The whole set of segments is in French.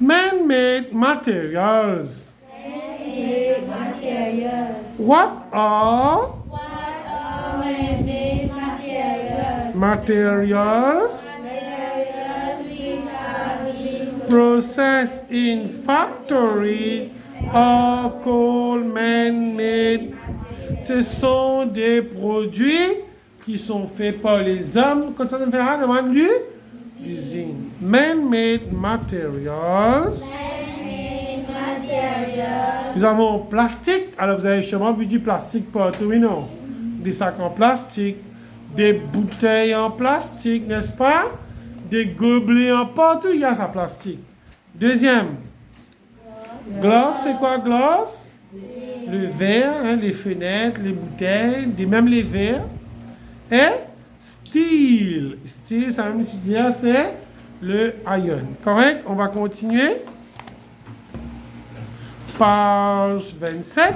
Man-made materials. Man-made materials. What are What are man-made materials? materials Materials which are being processed in factories are called man-made. Ce sont des produits qui sont faits par les hommes. Quand ça se fait devant l'usine. Man-made materials. man-made materials. Nous avons plastique. Alors vous avez sûrement vu du plastique partout, oui non? Des sacs en plastique, des bouteilles en plastique, n'est-ce pas? Des gobelets en partout, il y a ça plastique. Deuxième. Glace, c'est quoi glace? Le verre, hein, les fenêtres, les bouteilles, même les verres. Et steel. Steel, ça veut dire c'est le iron. Correct? On va continuer. Page 27.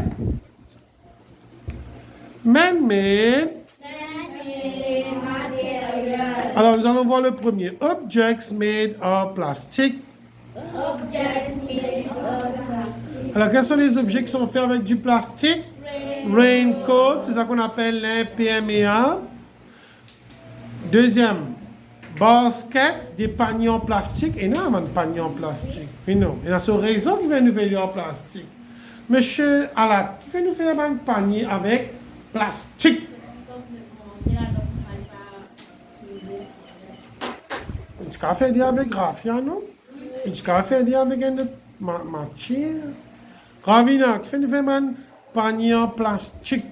Man-made. Man-made materials. Alors, nous allons voir le premier. Objects made of plastic. Objects made of plastic. Alors, quels sont les objets qui sont faits avec du plastique? Raincoat, c'est ça qu'on appelle l'imperméable. Deuxième, basket, des paniers en plastique. Énormément de paniers en plastique. Mais non, il y a ce réseau qui vient nous faire en plastique. Monsieur Alat, qui fait nous faire un panier avec plastique? Tu peux faire des avec graphia, non? Tu peux faire des avec une matière. Ravina, qui fait nous faire un panier en plastique?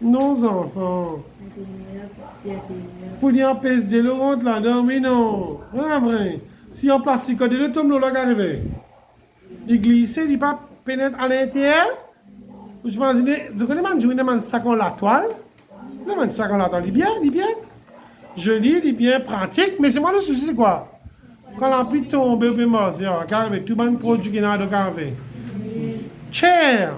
Nos enfants. Pour dire pèse de l'eau là-dedans, mais non. Vrai. Si en plastique, quand le tombe là, arrive. Il glisse, il pas pénètre à l'intérieur. Vous imaginez, vous connaissez un sac en la toile? Le sac en la toile, il est bien. Joli, il est bien pratique, mais c'est moi le souci, c'est quoi? Quand la pluie tombe, il peut mort, c'est tout le monde produit qui est dans le carré. Chair.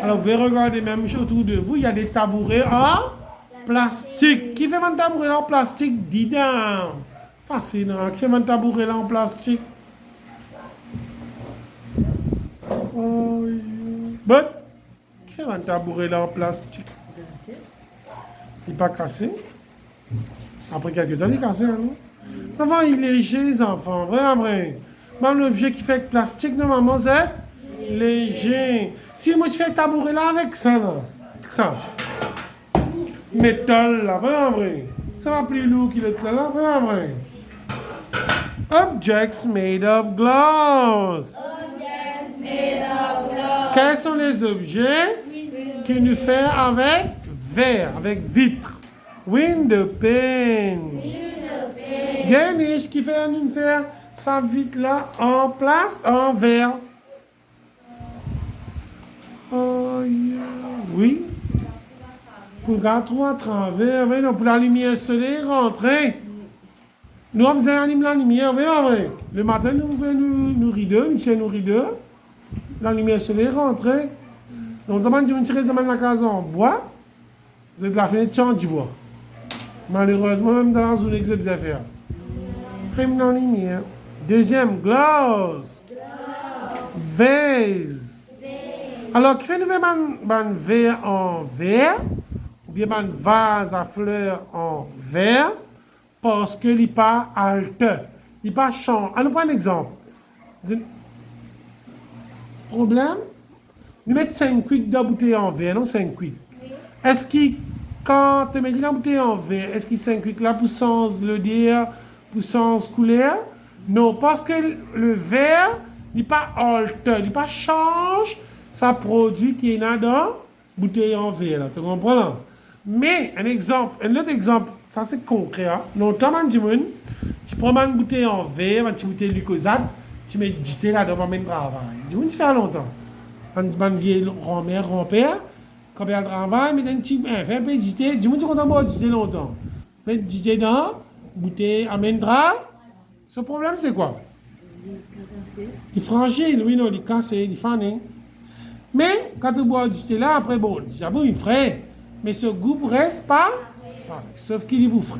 Alors, vous pouvez regarder même autour de vous, il y a des tabourets en plastique. Qui fait un tabouret en plastique? Dis-donc. Fascinant. Qui fait un tabouret en plastique? Oh, but, qui fait un tabouret en plastique? Il n'est pas cassé. Après quelques temps, il est cassé, non? Ça va, il est léger, les enfants. Vrai. Même l'objet qui fait plastique, normalement, c'est léger. Si moi, je fais un tabouret là avec ça, là. Ça. Métal, là, vrai. Ça va plus lourd qu'il est là, vrai. Objects made of glass. Objects made of glass. Quels sont les objets qui nous fait avec verre, avec vitre? Window pane. Ganesh qui fait nous faire sa vitre là en place, en verre. Oh, yeah. Oui. Pour le à travers, oui, non, pour la lumière solaire rentrer. Nous avons besoin de la lumière, oui. Le matin, nous ouvrons nos rideaux, nous tirons nos rideaux. La lumière solaire rentrer. Donc, demande de tirer dans la case en bois. Vous êtes la fenêtre du bois. Malheureusement, même dans la zone que vous avez faire. Même dans la lumière. Deuxième, glace. Vase. Alors, qui fait nous un verre en verre, ou bien un vase à fleurs en verre, parce que il n'est pas halte, il n'est pas champ. Allons prendre un exemple. Problème? Nous mettons 5 cuites de bouteille en verre, non 5 cuites. Est-ce qu'il, quand tu mets la bouteille en verre, est-ce qu'il 5 cuites là pour sens le dire, pour sens couleur? Non, parce que le verre n'est pas halte, il n'est pas change. Ça produit qui est là dans bouteille en verre, là, tu comprends là? Mais un autre exemple, ça c'est concret. Hein? Longtemps, tu prends une bouteille en verre, une petite bouteille de glucosate, tu mets du thé là devant le travail. Tu fais longtemps. Une vieille grand-mère, grand-père, quand elle travaille, met un petit fait un peu de thé, tu content de du thé longtemps. Fais du thé dans bouteille, amène drap. Ce problème c'est quoi? Il est fragile, oui, non, il est cassé, il est fané. Mais quand tu bois du thé là, après, bon, j'avoue, il est frais. Mais ce goût reste pas, sauf qu'il est frais.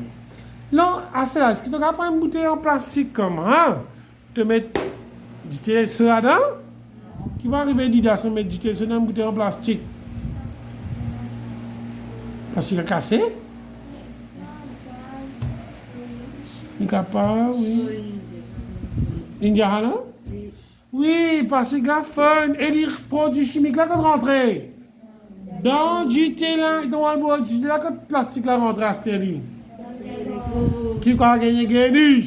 Non, assez là. Est-ce que tu as pas une bouteille en plastique comme hein? Te mettre du thé là-dedans? Qui va arriver d'idée se mettre du thé dans une bouteille en plastique? Parce qu'il a cassé? Il est capable, oui. India, non? Oui, parce qu'il a fun. Et les produits chimiques là, quand rentrer. Dans du thé là, dans le bois, du thé là, quand le plastique là rentre à stérile. Qui va gagner?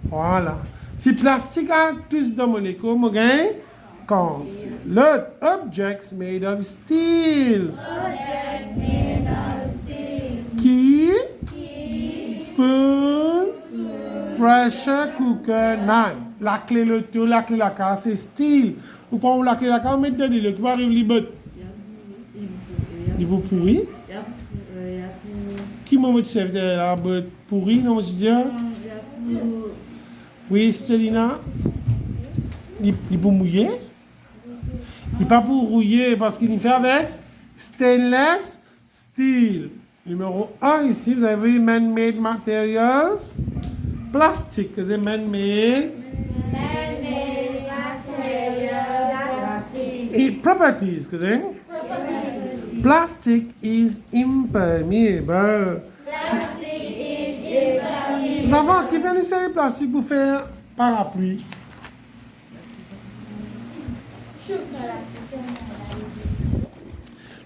Voilà. Si plastique a tous de molécules, on gagne cancer. Let objects made of steel. Key, spoon, pressure cooker, knife. La clé, le tout, la clé, la carte, c'est steel. Vous prenez la clé, la carte, mettez dedans, le qui arrive, les il vous pourrit. Qui m'a dit que la botte pourrie, non, je dis? Oui, Stelina. Il pour mouiller. Il pas pour rouiller parce qu'il fait avec stainless steel. Numéro 1 ici, vous avez vu man-made materials. Plastique, c'est man-made. Et properties, que c'est? Plastic is impermeable. Vous savez, qui fait une plastique pour faire parapluie?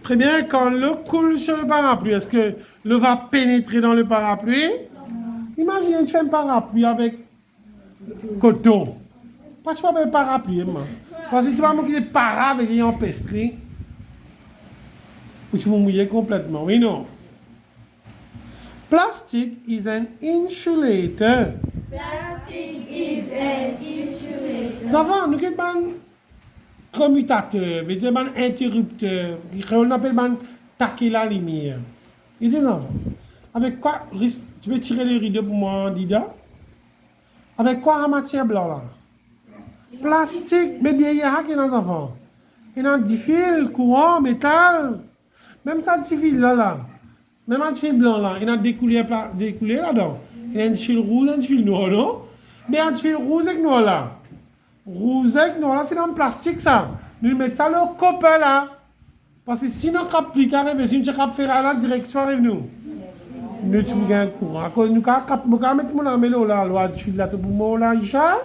Très bien, quand l'eau coule sur le parapluie, est-ce que l'eau va pénétrer dans le parapluie? Imaginez, tu fais un parapluie avec coton. Pourquoi tu m'appelles parapluie, moi? Parce que tu vas manquer de para avec des empestres. Ou tu vas mouiller complètement, oui, non? Plastic is an insulator. Avant, nous avons un commutateur, un interrupteur, on appelle un taquer la lumière. Et des enfants. Avec quoi, tu peux tirer les rideaux pour moi, Dida? Avec quoi en matière blanche là? Plastique, mais derrière, il y a des enfants. Il y a des fils, courant, métal. Même ça, des fils là. Même un fil blanc là, il y a des couleurs là-dedans. Il y a un fil rouge, un fil noir, non? Mais un fil rouge et noir là. Rouge et noir là, c'est dans le plastique ça. Nous mettons ça dans le copain là. Parce que si nous appliquons, si nous faire là, direction arrive nous. Nous tu un courant. Nous avons mettre mon amène là, loi du fil là, pour moi là, Isha.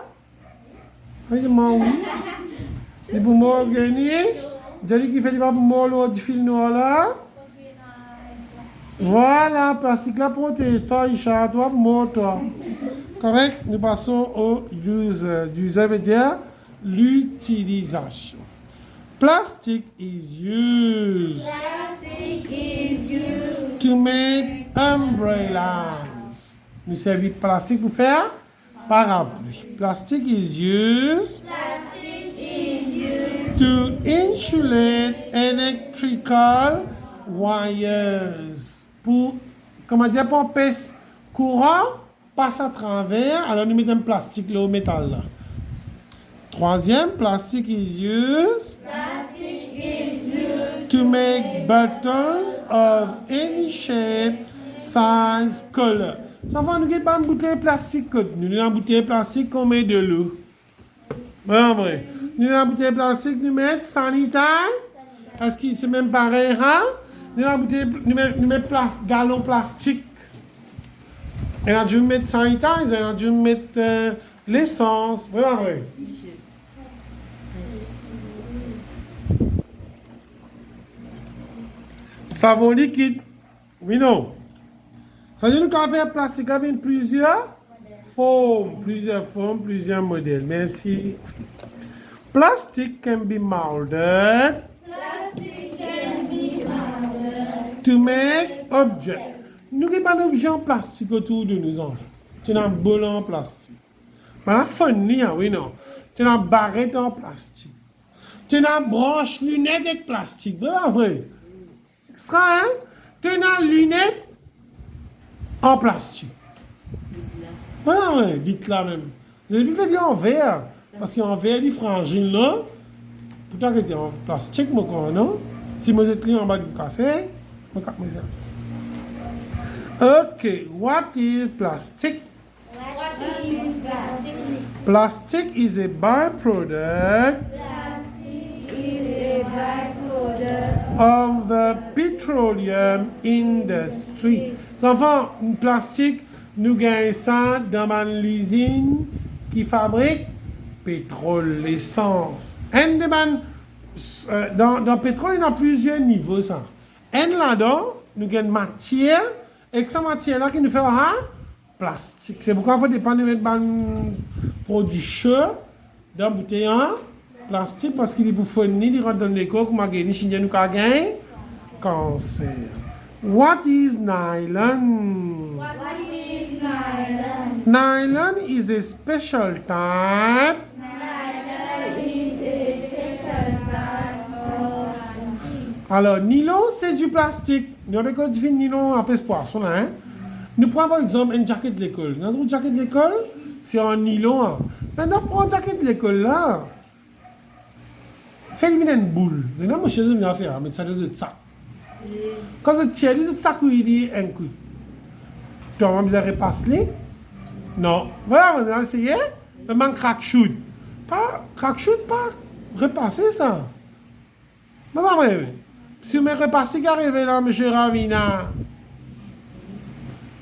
Oui, oui. Et pour moi, gagner. J'ai dit qu'il fait des pas pour moi là, du fil noir là. Voilà, plastique là protège toi, Isha, toi, moi, toi. Correct? Nous passons au user. User veut dire l'utilisation. Plastic is used to make umbrellas. Nous servons plastique pour faire parapluie. Plastic is used to insulate electrical wires. Pour, comment dire, pour empêcher courant passe à travers, alors nous mettons un plastique là au métal là. Troisième, plastic is used to make bottles of any shape, size, color. Ça va nous pas une bouteille plastique nous avons une bouteille plastique qu'on met de l'eau. Bon, vrai. Nous avons une bouteille plastique nous mettons sanitaire. Est-ce que c'est même pareil, hein? Nous avons une bouteille nous mettons gallon plastique. Et on a dû mettre sanitizer, on a dû mettre l'essence. Vraiment vrai. Savon liquide. Oui, non. Ça veut dire qu'on fait plastique avec plusieurs formes, plusieurs modèles. Merci. Plastic can be molded to make objects. Nous n'avons pas d'objet en plastique autour de nous. Tu as un bol en plastique. Mais la funny, oui, non. Tu as un barrette en plastique. Tu as une branche lunette avec plastique. Vraiment vrai. Extra, hein? Tu as une lunette en plastique. Vraiment vrai. Vite là même. Vous avez pu faire en verre. Parce qu'en verre, il frangine là. Pourtant, il était en plastique, moi, non? Si vous êtes en bas du cassé, je vais me Okay, what is plastic? What is plastic? Plastic is a byproduct Plastic is a byproduct of the petroleum industry. Enfants, plastique, nous gagnons ça dans l'usine qui fabrique pétrole, l'essence. Dans le pétrole, il y a plusieurs niveaux. Ça. Là-dedans, nous gagnons matière, et que cette matière-là qui nous fait plastique. C'est pourquoi il faut dépendre de mettre produit chaud dans la bouteille en plastique, parce qu'il est pour fournir, il rentre dans l'école, comme il y a nous gagner cancer. What is nylon? What is nylon? Nylon is a special type Nylon is a special type of alors, nylon, c'est du plastique. Nous avons quand du nylon un peu poisson là. Hein? Nous prenons par exemple une jaquette de l'école. Notre jaquette de l'école, c'est en nylon. Hein? Maintenant, pour une jaquette de l'école là, fais éliminer une boule. Maintenant, moi, je vais faire, mettre ça dans un sac. Quand je tire, le sac, il dit un coup. Tu vas me dire, repasse-les. Non. Voilà, on va essayer. Le manque crack shoot. Pas crack shoot, pas repasser ça. Maman, oui. Si vous me repassez, qui arrive là, M. Ravina?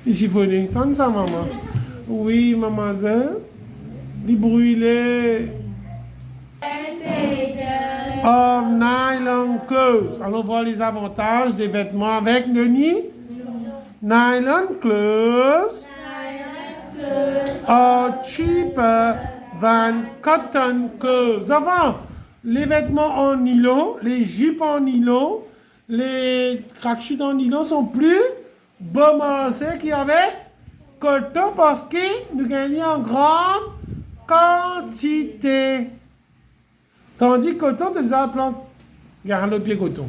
Il chiffonne. Tant ça, maman. Oui, mademoiselle. Il brûlé. Of nylon clothes. Allons voir les avantages des vêtements avec le nid. Nylon clothes are cheaper than cotton clothes. Avant, les vêtements en nylon, les jupes en nylon, les crack-chutes en nylon sont plus bon marché qu'avec coton parce que nous gagnons en grande quantité. Tandis que coton, tu as plante, garde le pied coton.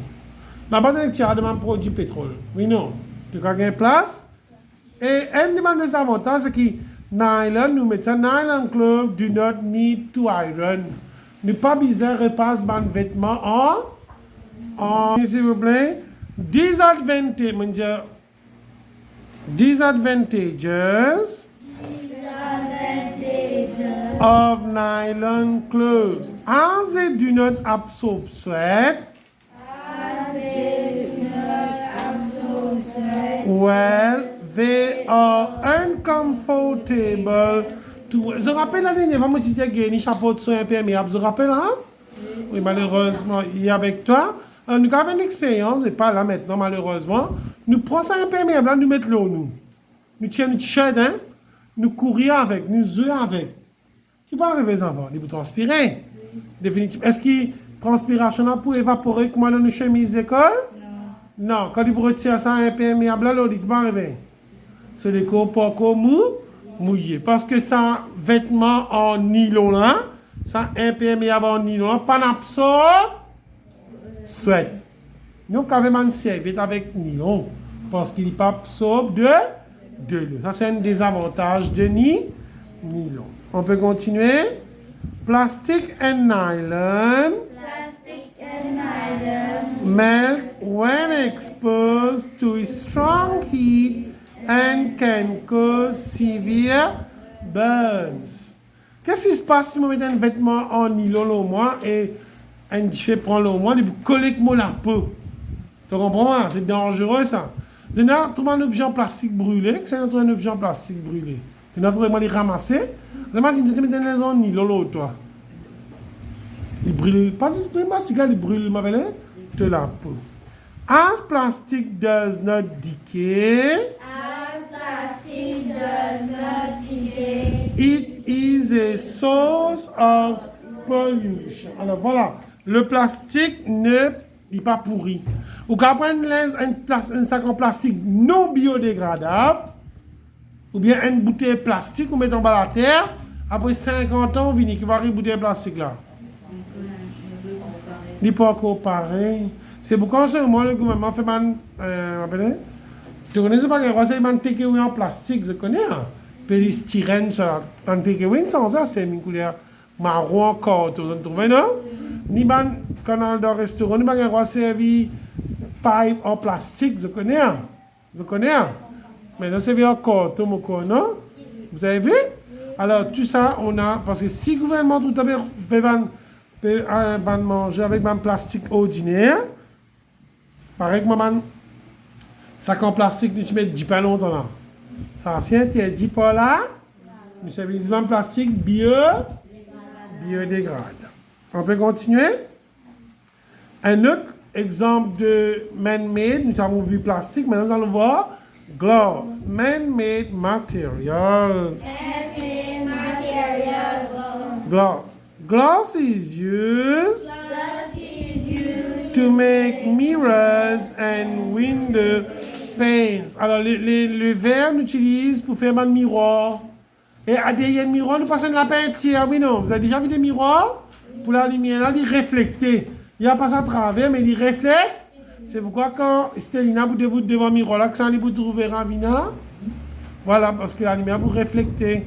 Là-bas, tu as demandé produit pétrole. Oui, non. Tu as gagné place. Et un des avantages, c'est que nylon, nous mettons nylon clothes do not need to iron. Ne pas besoin de repasser mes vêtements s'il vous plaît. Disadvantages of nylon clothes. As they do not absorb sweat. Well, they are uncomfortable to... Je rappelle la dernière fois, moi, si tu as gagné chapeau de soin imperméable, je rappelle, hein? Oui, malheureusement, il est avec toi. Nous avons une expérience, mais pas là maintenant, malheureusement. Nous prenons ça imperméable, là, nous mettons l'eau, nous. Nous tirons notre shirt, hein? Nous courions avec, nous jouons avec. Qui peut arriver, les enfants? Ils peuvent transpirer. Définitivement. Est-ce que transpiration là pour évaporer comme dans nos chemises d'école? Non. Quand ils retirent ça imperméable, là, l'eau, qui peut arriver? C'est des corps pas mouillés. Parce que ça, vêtement en nylon là, ça imperméable en nylon là, pas d'absorbe sweat. Nous, quand même, on serviette avec nylon, parce qu'il n'est pas absorbe de l'eau. Ça, c'est un des avantages de nylon. On peut continuer. Plastic and nylon melt when exposed to strong heat and can cause severe burns. Qu'est-ce qui se passe si on met un vêtement en nylon au moins et un fait prendre au moins et coller la peau? Tu comprends? C'est dangereux ça. C'est notre un objet en plastique brûlé, c'est notre un objet en plastique brûlé. C'est notre vraiment les ramasser. C'est pas si tu mets dans les en nylon toi. Il brûle pas si c'est pas si il brûle ma belle de la peau. As plastic does not decay. It is a source of pollution. Alors voilà, le plastique n'est pas pourri. Ou quand on prend un sac en plastique non biodégradable, ou bien une bouteille plastique, on met en bas la terre, après 50 ans, on vient qui va arriver bouteille plastique là. Il n'est pas encore pareil. C'est pourquoi en ce moment, le gouvernement fait tu connais pas que c'est un takeaway en plastique, je connais. Polystyrène, un takeaway sans ça, c'est une couleur marron encore, tu trouves, non? Ni ban canal de restaurant, ni ban servi pipe en plastique, je connais. Maintenant, c'est bien encore Tomoko, non? Vous avez vu? Alors, tout ça, on a... Parce que si le gouvernement tout à l'heure va manger avec un plastique ordinaire, pareil que maman, sac en plastique, tu mets 10 pas longtemps là. Ça, c'est interdit par là. Nous savons un plastique biodégradable. On peut continuer? Un autre exemple de man-made, nous avons vu plastique, maintenant nous allons voir glass, man-made materials. Man-made materials. Glass. Glass is used Glass is used to make mirrors and window panes. Alors, le verre, on utilise pour faire un miroir. Et à derrière le miroir, nous passons de la peinture. Oui, non. Vous avez déjà vu des miroirs? Pour la lumière, là, il reflété. Il n'y a pas ça à travers, mais il reflète. C'est pourquoi quand Stelina, vous devez devant le miroir, là, que ça, vous trouvez Ravina. Voilà, parce que la lumière vous refléter.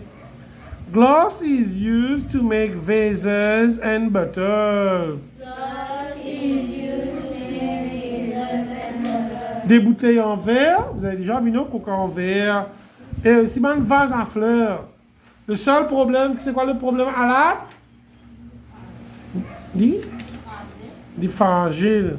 Glass is used to make vases and bottles. Glass is used to make vases and bottles. Des bouteilles en verre, vous avez déjà vu nos coca en verre. Et aussi un vase à fleurs. Le seul problème, c'est quoi le problème à la? Dis fragile.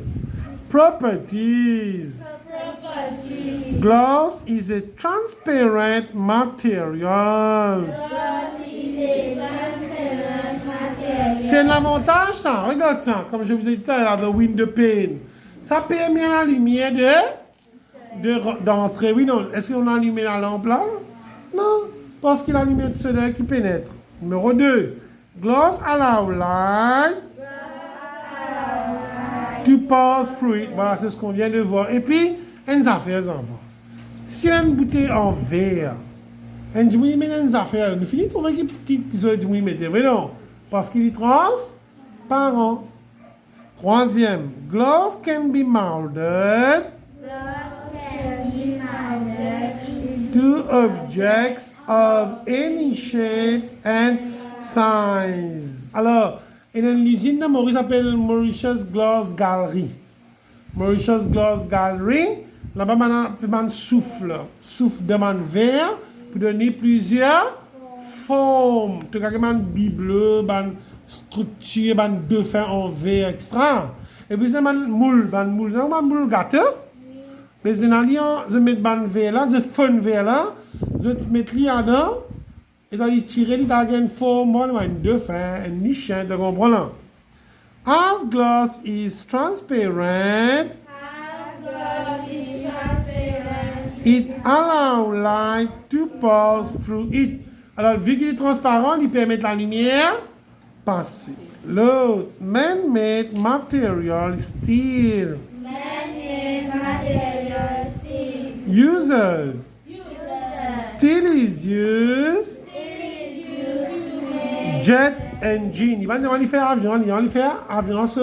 Properties. Property. Glass is a transparent material. Glass is a transparent material. C'est un avantage ça, regarde ça, comme je vous ai dit tout à l'heure, the window pane. Ça permet à la lumière d'entrer. Oui, non, est-ce qu'on a allumé la lampe là? Non, parce qu'il y a la lumière du soleil qui pénètre. Numéro 2, glass allow light to pass through it. Voilà, c'est ce qu'on vient de voir. Et puis, une affaire, enfants. Si on a une bouteille en verre, on dit oui, mais une affaire, nous finissons de trouver qui se dit oui, mais non, parce qu'il est transparent. Troisième, glass can be molded Glass can be mounted to objects of any shapes and size. Alors, il y a une usine de Maurice s'appelle Mauritius Glass Gallery. Mauritius Glass Gallery, là-bas, on souffle de man verre pour donner plusieurs formes. Tu as un bibleux, une structure, un dauphin en verre extra. Et puis, c'est un moule gâteau. Mais je mets un verre là, je fais un verre là, je mets là-dedans. Et donc, il tire, il a une forme, un dauphin, un nichin, tu comprends? As glass is transparent, As glass is transparent, it allows light to pass through it. Alors, vu qu'il est transparent, il permet de la lumière passer. L'autre, man-made material steel. man-made material steel. Users. Uses. Steel is used Steel is used to make jet engine. Il va faire avion, il va faire avion ce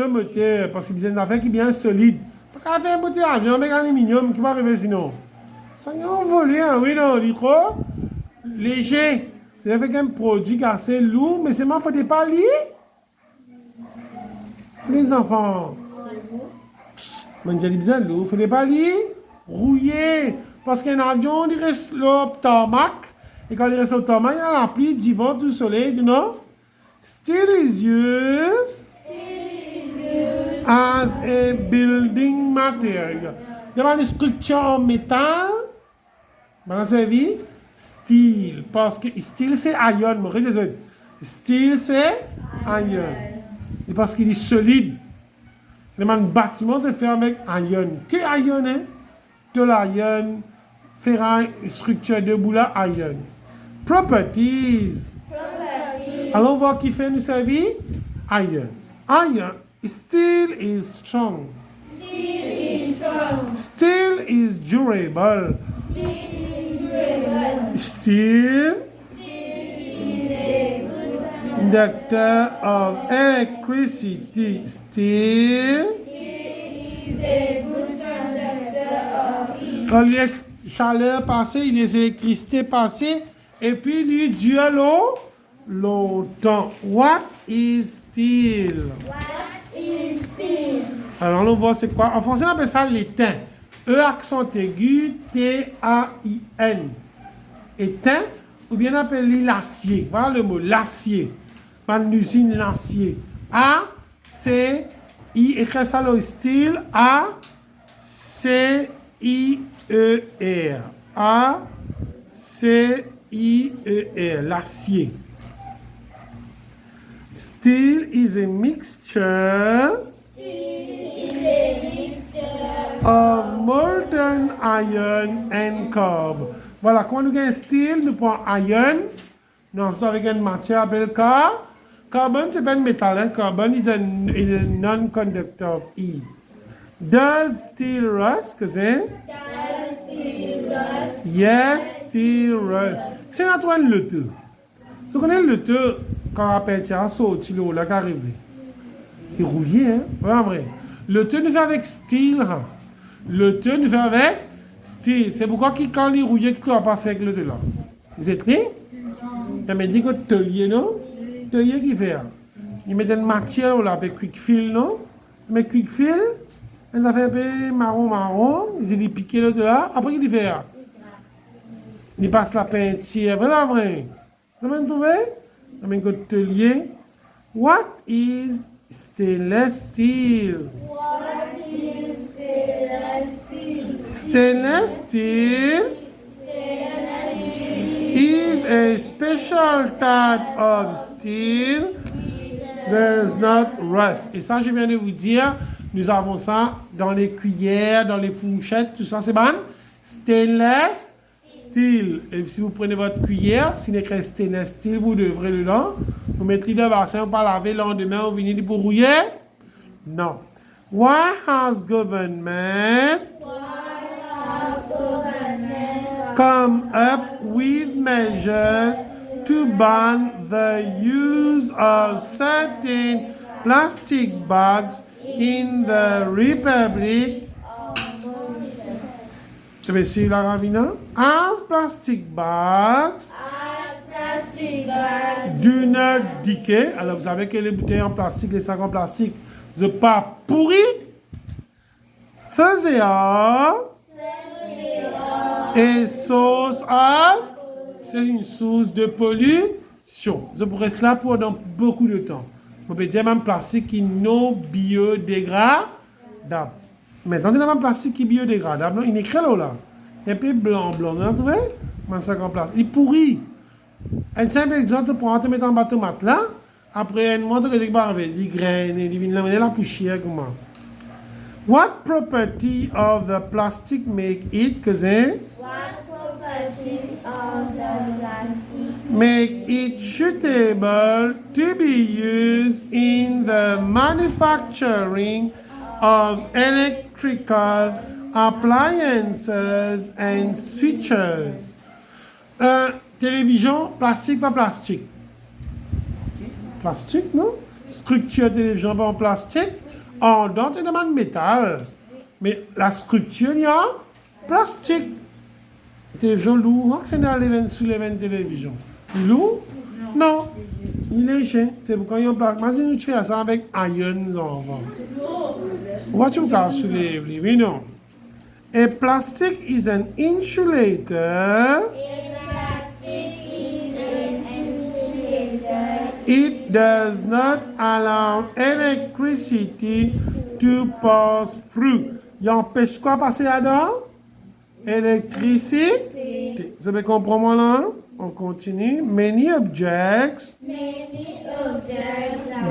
moteur, parce qu'il y a une affaire qui est bien solide. Pas qu'à faire un moteur avion avec un aluminium qui va arriver sinon. Ça y est envolé, hein, oui, non, il est trop léger. C'est avec un produit qui est assez lourd, mais c'est moi, il ne faut pas lire. Les enfants. Mais j'ai besoin de lourd, il ne faut pas lire. Rouillé. Parce qu'un avion, il reste au tarmac. Et quand il reste au tarmac, il y a la pluie, du vent, du soleil, du nord. Steel is used as a building material. Il y a une structure en métal. Maintenant, c'est vie. Steel. Parce que steel, c'est iron. Steel, c'est iron. Et parce qu'il est solide. Le bâtiment, c'est fait avec iron. Que iron, hein? De l'iron, ferraille, structure debout là, iron. Properties. property. Allons voir qui fait nous servir. Iron. Iron. Steel is strong. Steel is strong. Steel is durable. Steel is durable. Steel, Steel is a good conductor of electricity. Steel, Steel is a good conductor of heat. quand il laisse chaleur passer, il laisse l'électricité passer, et puis lui dure longtemps. What is steel? What is steel? Alors on va voir c'est quoi. En français on appelle ça l'étain. E accent aigu, T-A-I-N. Éteint, ou bien appelé l'acier. Voilà le mot, l'acier. Pas une usine, l'acier. A-C-I, écrit ça le style, A-C-I-E-R. A-C-I-E-R, l'acier. Steel is a mixture of molten iron and carbon. Voilà, quand nous avons steel, nous prenons iron. Nous ensuite avec une matière appelée carbone. Carbon, c'est pas un métal. Hein? Carbon is a non-conductor of heat. Does steel rust? Que c'est? Does steel rust? Yes, steel rust. C'est Antoine le tout. Si vous connaissez le tout, quand on appelle ça, saute, il est là, qui arrive. Il rouillé, hein? Voilà, vrai. Le tout nous fait avec steel. Hein? Le tout nous fait avec steel. C'est pourquoi quand il rouillé, qu'il ne pas fait avec le tout là. Vous êtes prêts? Il m'a dit que telier, non? Telier qui fait. Il met une matière là, avec quick fill, non? Mais quick fill, ça fait un peu marron. Il pique le tout là. Après, il fait. Il passe la peinture. Voilà, vrai. Vous avez trouvé? Il m'a dit telier. What is stainless steel? What is stainless steel? Stainless steel is a special type of steel that does not rust. Et ça, je viens de vous dire, nous avons ça dans les cuillères, dans les fourchettes, tout ça, c'est bon? Stainless steel. Et si vous prenez votre cuillère, s'il écrit stainless steel, vous devrez dedans. Vous mettez le bassin pour laver le lendemain, vous venez pour rouiller? Non. Why has government come up with measures to ban the use of certain plastic bags in the Republic? Je vais essayer la Ravina. As plastic bags do not decay. Alors vous savez que les bouteilles en plastique, les sacs en plastique, ne sont pas pourris. They are a source of, c'est une source de pollution. Je pourrais cela pendant beaucoup de temps. Vous pouvez dire même plastique qui non biodégradable. Maintenant, il y a un plastique qui est biodégradable. Il est écrit là. Un peu blanc. Vous trouvez? Un sac en plastique. Il pourrit. Un simple exemple pour te mettre en bateau matelas. Après, un montre que tu vas avec des graines, des vignes, la poussière. Comment? What property of the plastic make it? Cousin? What property of the plastic Make it suitable to be used in the manufacturing of electrical appliances and switches. Télévision, plastique, pas plastique? Plastique, non? Structure télévision, pas en plastique? En dents, tu demandes métal. Mais la structure, il y a plastique. Télévision lourd, c'est dans les sous les 20 télévisions. Lourd? Non. Il est léger. C'est pourquoi il y a un plastique. Imagine tu fais ça avec iron, enfant. What you got sous les oui, non. A plastic is an insulator. It does not allow electricity to pass through. Il empêche quoi passer là-dedans? Électricité. Vous avez compris moi là? On continue. Many objects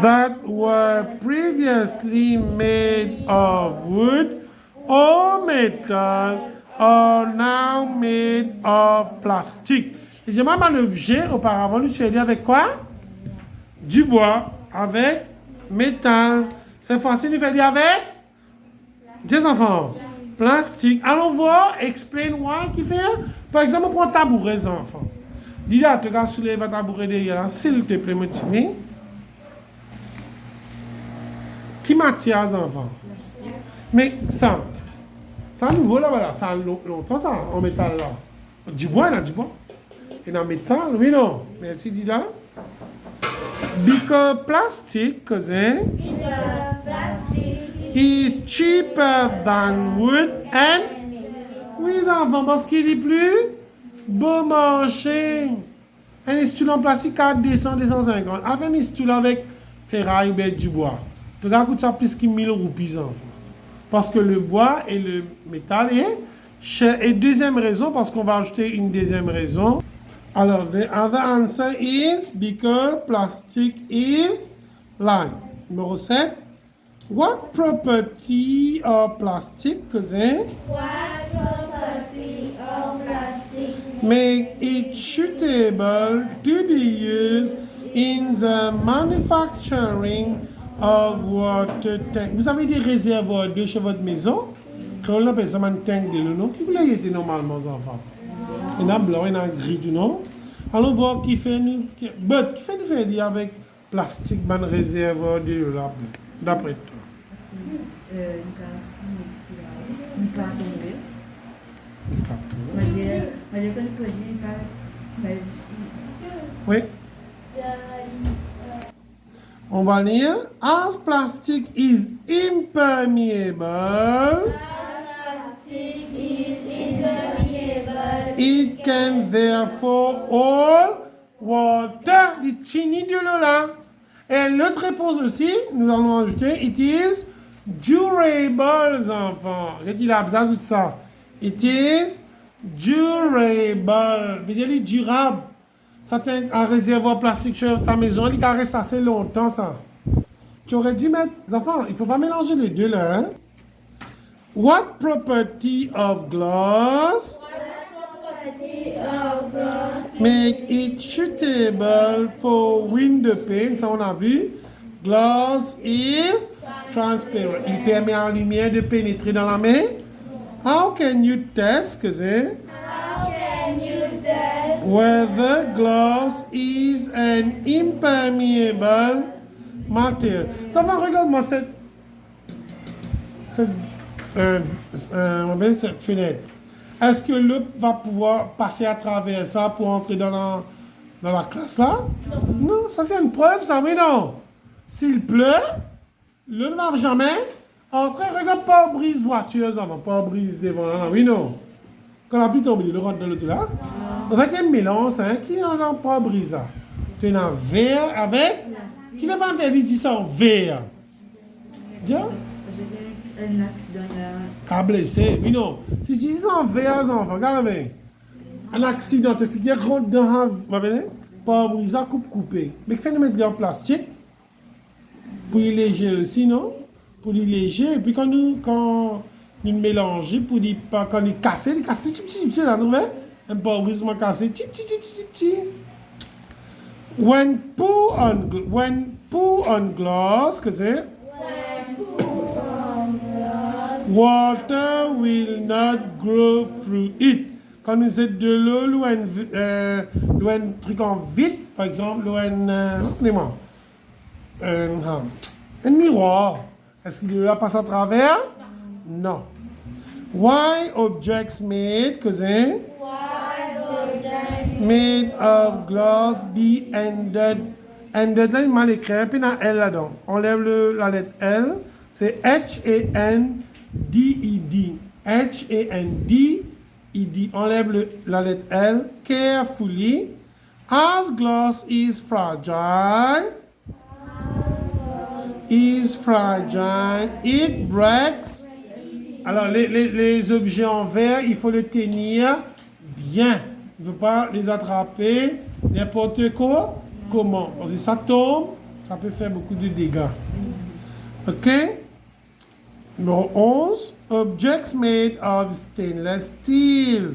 that were previously made of wood or metal are now made of plastic. Et j'ai même un objet auparavant, nous faisons avec quoi? Du bois, avec métal. Cette fois-ci, nous faisons avec des enfants. Plastique. Allons voir, explain why qui fait. Par exemple, on prend un tabouret, les enfants. Dis là, tu vas soulever un tabouret derrière, s'il te plaît, mon petit. Qui matière, les enfants? Mais ça nouveau là, voilà. Ça longtemps, ça, en métal là. Du bois, là, du bois. Et en métal, oui, non. Merci, dis là. Because plastic, cousin, plastic is cheaper than wood and Oui, les enfants, parce qu'il dit plus bon marché. Un instrument en plastique à 200, 250. Avec un instrument avec ferraille ou bien du bois. Donc, ça coûte ça plus que 1000 roupies, enfants. Parce que le bois et le métal est cher. Et deuxième raison, parce qu'on va ajouter une deuxième raison. Alors, the other answer is because plastic is light. Numéro 7. What property of plastic, cousin, What property of plastic make it suitable to be used in the manufacturing of water tank? Vous avez des réservoirs d'eau chez votre maison? Quand on appelle ça un tank de l'eau, non? Qui vous l'a été normalement, enfants? Il y en a blanc, il y en a gris, non? Allons voir qui fait nous faire dire avec plastique, un réservoir de l'eau là, d'après toi. Oui. On va lire. As plastic is impermeable, plastic is impermeable. it can therefore hold water. Les chini de l'eau là. Et l'autre réponse aussi, nous allons ajouter, it is durable, enfants. Regardez là, ça tout ça. It is durable. Veut dire, il est durable. Ça t'as un réservoir plastique sur ta maison, il reste assez longtemps, ça. Tu aurais dû mettre, enfants, il ne faut pas mélanger les deux là. Hein? What property of glass Property of glass make it suitable for window pane? Ça, on a vu. Glass is transparent. Il permet à la lumière de pénétrer dans la main. How can you test, cousin, How can you test whether glass is an impermeable material? Ça va, regarde-moi cette fenêtre. Est-ce que l'eau va pouvoir passer à travers ça pour entrer dans la classe là? Non, ça c'est une preuve, ça, mais non. S'il pleut, l'eau ne va jamais entrer. Regarde, pas brise voiture, ça va, pas brise devant là, oui, non. Quand la pluie tombe, il rentre dans l'autre là. En fait, il y a un mélange, hein, qui n'en a pas brise là. Tu es en verre avec. Qui ne fait pas faire ici sans verre? Tiens. J'ai eu un accident là. Qu'à blessé, oui, non. Si tu dis en verre, les enfants, regardez. Un accident, tu fais rentre dans un. Pas brise, coupé. Mais qu'il fait nous mettre en plastique. Pour les léger aussi, non? Pour les léger. Et puis quand nous mélangeons, pour les pas quand ils cassent, petit, là, vous voyez? Un peu brisement cassé, petit. When pour on glass, que c'est? Water will not grow through it. Quand nous êtes de l'eau, loin truc en vide, par exemple, appelez-moi. Un miroir. Est-ce qu'il va passer à travers? Non. Why objects made, cousin? Made of glass be ended. Ended, là, il m'a écrit, puis il y a un L là-dedans. On lève la lettre L. C'est H-A-N-D-E-D. H-A-N-D-E-D. On lève la lettre L. Carefully. As glass is fragile, it breaks. Alors, les objets en verre, il faut les tenir bien. Il ne faut pas les attraper n'importe comment. Parce que ça tombe, ça peut faire beaucoup de dégâts. OK? Numéro 11. Objects made of stainless steel.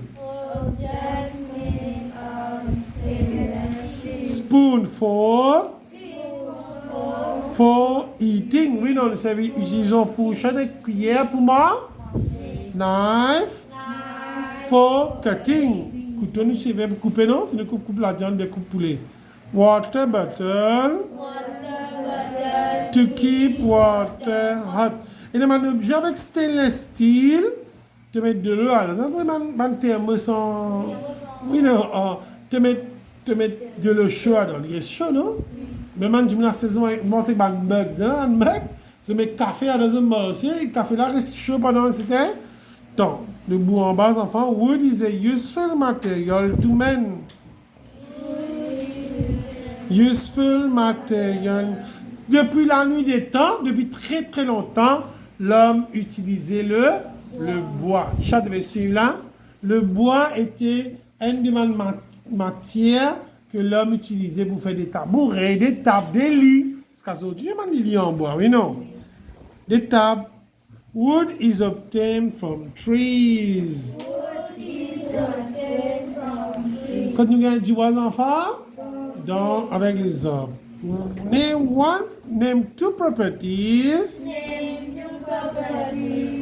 objects made of stainless steel? Spoon for eating. Oui, non, nous savons, utilisons fourchette et cuillère pour moi. Knife for cutting. Couteau, nous savons pour couper, non? C'est une coupe la viande, des coupes poulet. Water bottle. To keep water hot. Et dans un objet avec stainless steel, tu mets de l'eau là-dedans. Un thermos sans. Oui, non, tu mets de l'eau chaude. Il est chaud, non? Mais quand je me la saison, moi c'est un mug. Dans un mug, je mets café dans un morceau. Le café là reste chaud pendant un certain temps. Le bout en bas, enfants. Wood is a useful material to men. Useful material. Depuis la nuit des temps, depuis très très longtemps, l'homme utilisait le bois. Chat devait suivre là. Le bois était une des matières que l'homme utilisait pour faire des tabourets, des tables, des lits. Parce qu'aujourd'hui, il y a des lits en bois, oui, non? Des tables. Wood is obtained from trees. Quand nous gagnons du bois, enfants, avec les arbres. Name two properties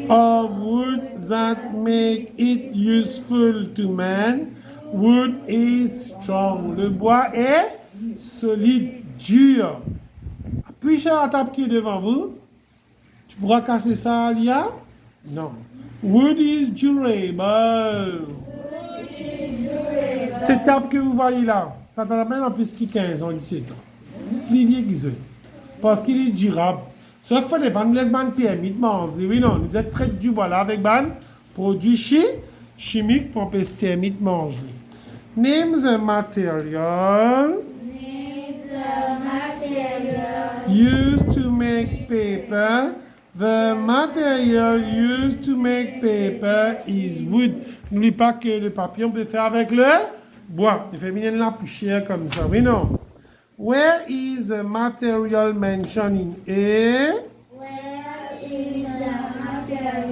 of wood that make it useful to man. Wood is strong. Le bois est solide, dur. Puis-je la table qui est devant vous? Tu pourras casser ça, Alia? Non. Wood is durable. Cette table que vous voyez là, ça t'amène en plus qu'il 15 ans, 17 ans. Plus vieux qu'ils sont. Parce qu'il est durable. Sauf que les bandes laissent ban thermite manger. Oui, non, nous êtes très du bois là avec ban produits chimiques pour empêcher thermite manger. Name the material used to make paper. The material used to make paper is wood. N'oublie pas que le papier, on peut faire avec le bois. Il fait venir la poussière comme ça. Oui, non. Where is the material mentioned in A? Where is the material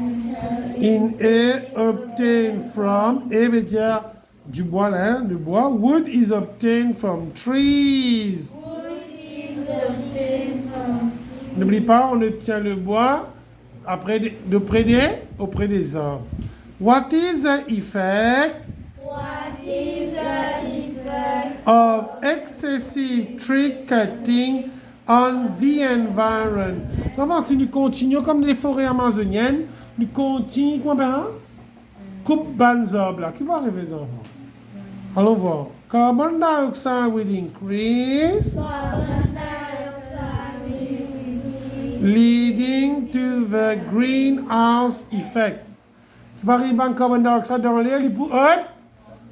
mentioned In A, obtained from. A veut dire du bois, là, hein, le bois. Wood is obtained from trees. Wood is obtained from. N'oublie pas, on obtient le bois auprès des arbres. What is the effect What is the effect of excessive tree cutting on the environment? Enfin, si nous continuons comme les forêts amazoniennes, nous continuons, comment on appelle ça? Coupe bandes arbres là. Qui va arriver les enfants? Allons voir. Carbon dioxide will increase, carbon dioxide will increase, leading to the greenhouse effect. Qui va arriver en carbon dioxyde dans l'air, il peut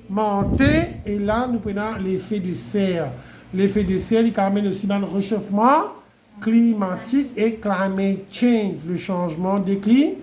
monter, et là, nous prenons l'effet de serre. L'effet de serre, il amène aussi dans le réchauffement climatique et climate change, le changement des climats.